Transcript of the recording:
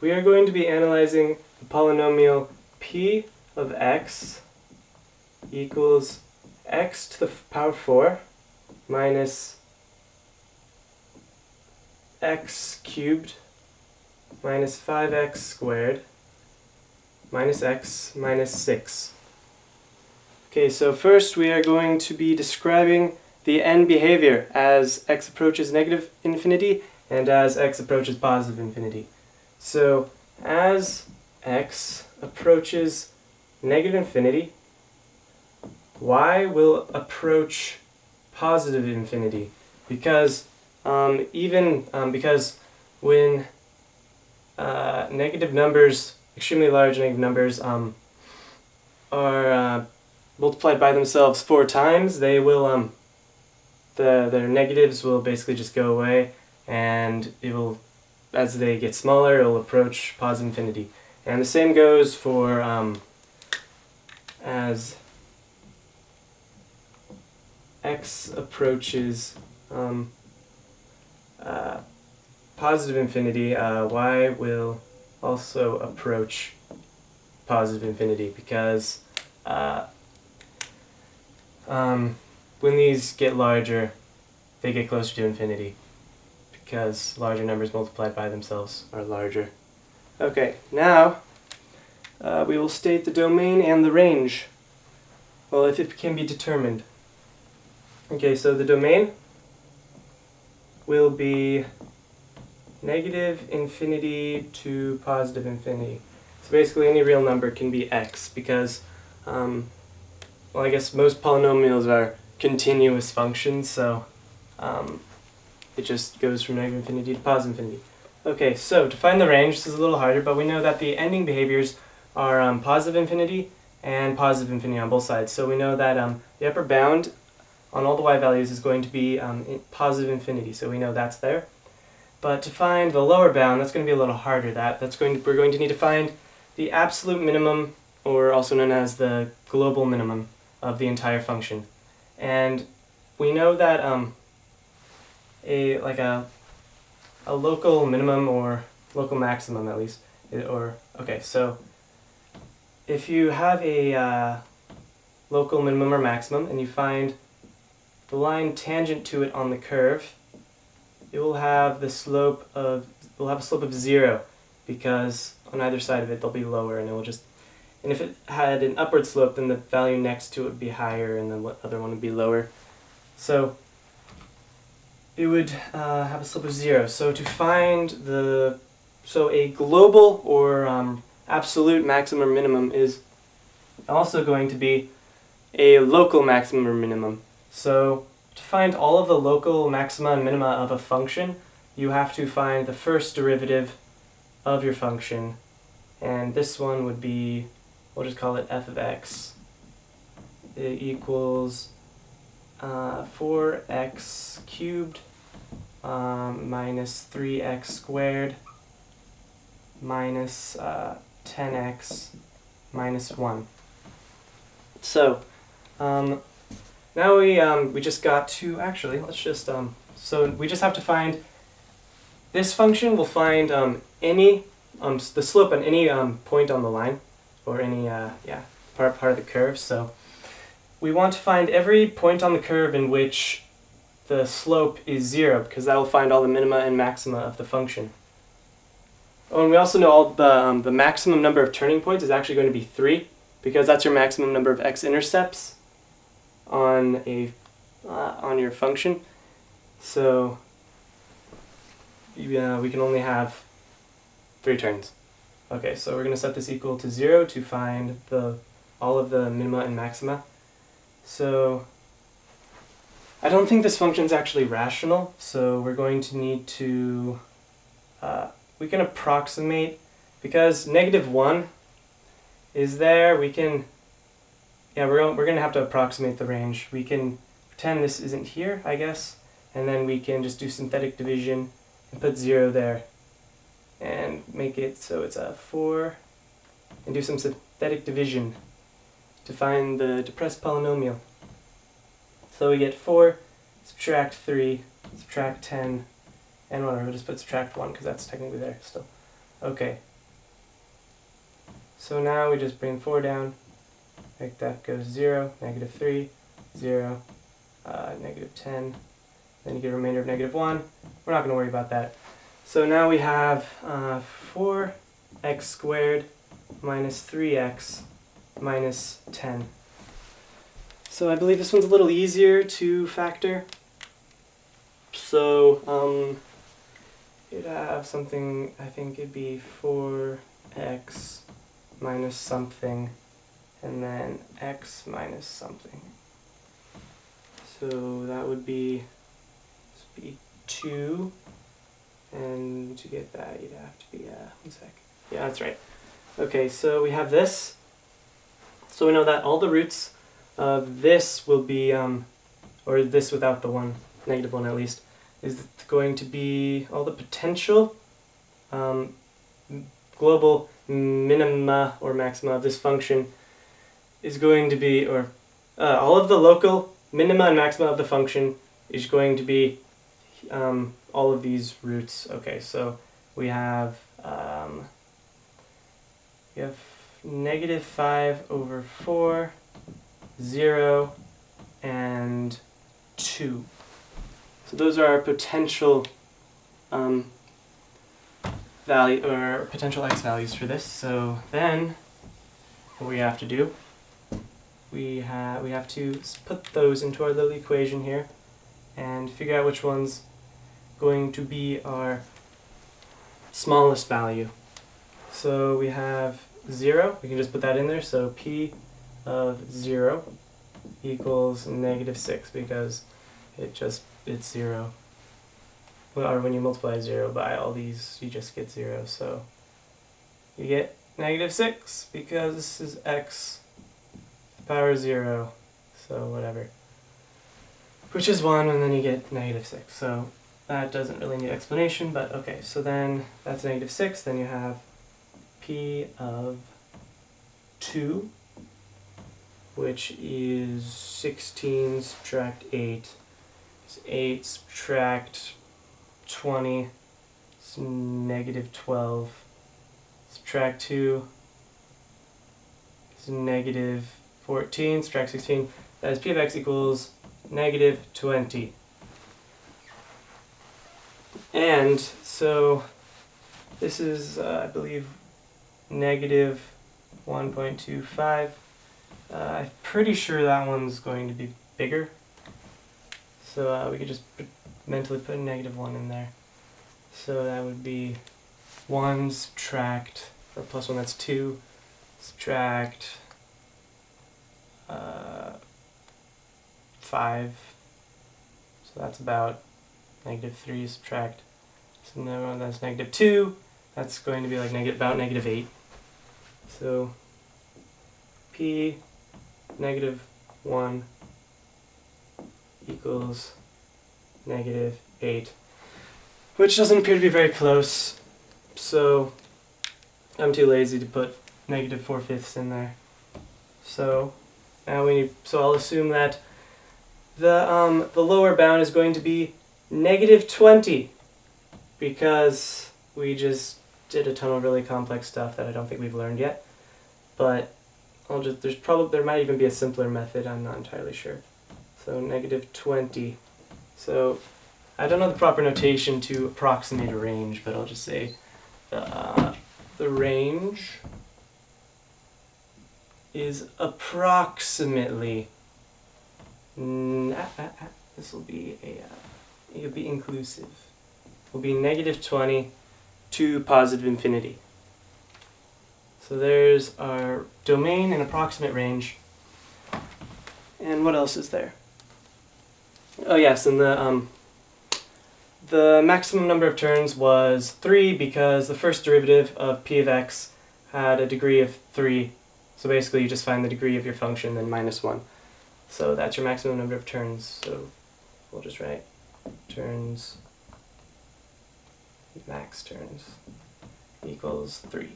we are going to be analyzing the polynomial p of x equals x to the power 4 minus x cubed minus 5x squared minus x minus 6. Okay, so first we are going to be describing the end behavior as x approaches negative infinity and as x approaches positive infinity. So as x approaches negative infinity, y will approach positive infinity because because when negative numbers, extremely large negative numbers, are multiplied by themselves 4 times, they will their negatives will basically just go away, and it will, as they get smaller, it will approach positive infinity. And the same goes for as x approaches positive infinity, y will also approach positive infinity because when these get larger, they get closer to infinity because larger numbers multiplied by themselves are larger. Okay, now we will state the domain and the range. Well, if it can be determined. Okay, so the domain will be negative infinity to positive infinity. So basically any real number can be x because, well, I guess most polynomials are continuous functions, so it just goes from negative infinity to positive infinity. Okay, so to find the range, this is a little harder, but we know that the ending behaviors are positive infinity and positive infinity on both sides. So we know that the upper bound on all the y values is going to be positive infinity, so we know that's there. But to find the lower bound, that's going to be a little harder. We're going to need to find the absolute minimum, or also known as the global minimum, of the entire function. And we know that a local minimum, or local maximum at least, so if you have a local minimum or maximum and you find the line tangent to it on the curve, it will have a slope of 0 because on either side of it they'll be lower, and if it had an upward slope, then the value next to it would be higher and the other one would be lower. So it would have a slope of 0. So to find a global or absolute maximum or minimum is also going to be a local maximum or minimum. So to find all of the local maxima and minima of a function, you have to find the first derivative of your function, and this one would be, we'll just call it f of x. It equals 4x cubed minus 3x squared minus 10x minus 1. So now we just got to, actually, let's just, so we just have to find, this function will find any, the slope on any point on the line, or any, part of the curve. So we want to find every point on the curve in which the slope is 0, because that will find all the minima and maxima of the function. Oh, and we also know all the maximum number of turning points is actually going to be 3, because that's your maximum number of x-intercepts on your function. So we can only have 3 turns. Okay, so we're going to set this equal to 0 to find all of the minima and maxima. So I don't think this function is actually rational, so we're going to need to, we can approximate, because -1 is there, we're going to have to approximate the range. We can pretend this isn't here, I guess, and then we can just do synthetic division and put 0 there and make it so it's a 4, and do some synthetic division to find the depressed polynomial. So we get 4, subtract 3, subtract 10, and whatever, we'll just put subtract 1 because that's technically there still. Okay, So now we just bring 4 down, like that goes 0, negative 3, 0, negative 10, then you get a remainder of negative 1. We're not going to worry about that. So now we have 4x squared minus 3x minus 10. So I believe this one's a little easier to factor. So you'd have something, I think it'd be 4x minus something, and then x minus something. So that would be 2, and to get that you'd have to be, one sec. Yeah, that's right. Okay, so we have this. So we know that all the roots of this will be, or this without the 1, negative 1 at least, is going to be all the potential global minima or maxima of this function is going to be, or all of the local minima and maxima of the function is going to be all of these roots. Okay, so we have negative 5 over 4, 0, and 2. So those are our potential value, or potential x values for this. So then what we have to do, we have to put those into our little equation here and figure out which one's going to be our smallest value. So we have 0, we can just put that in there, so p of 0 equals negative 6 because it's 0. Or when you multiply 0 by all these, you just get 0. So you get negative 6 because this is x to the power 0, so whatever. Which is 1, and then you get negative 6. So that doesn't really need explanation, but okay. So then that's negative 6, then you have p of 2, which is 16 subtract 8. It's 8 subtract 20, it's negative 12. Subtract 2 is negative 14. Subtract 16, that is p of x equals negative 20. And so this is, I believe, negative 1.25. I'm pretty sure that one's going to be bigger. So we could just mentally put a negative 1 in there. So that would be 1 subtract, or plus 1, that's 2, subtract 5. So that's about negative 3, subtract, so now that's negative 2. That's going to be like about negative 8. So p negative 1 equals negative 8, which doesn't appear to be very close, so I'm too lazy to put negative 4/5 in there. So now I'll assume that the lower bound is going to be negative 20, because we just did a ton of really complex stuff that I don't think we've learned yet. But there might even be a simpler method, I'm not entirely sure. So negative 20. So I don't know the proper notation to approximate a range, but I'll just say the range is approximately, this will be it'll be inclusive, will be negative 20 to positive infinity. So there's our domain and approximate range. And what else is there? Oh yes, and the maximum number of turns was 3 because the first derivative of p of x had a degree of 3. So basically you just find the degree of your function, then minus 1. So that's your maximum number of turns. So we'll just write turns, max turns equals 3.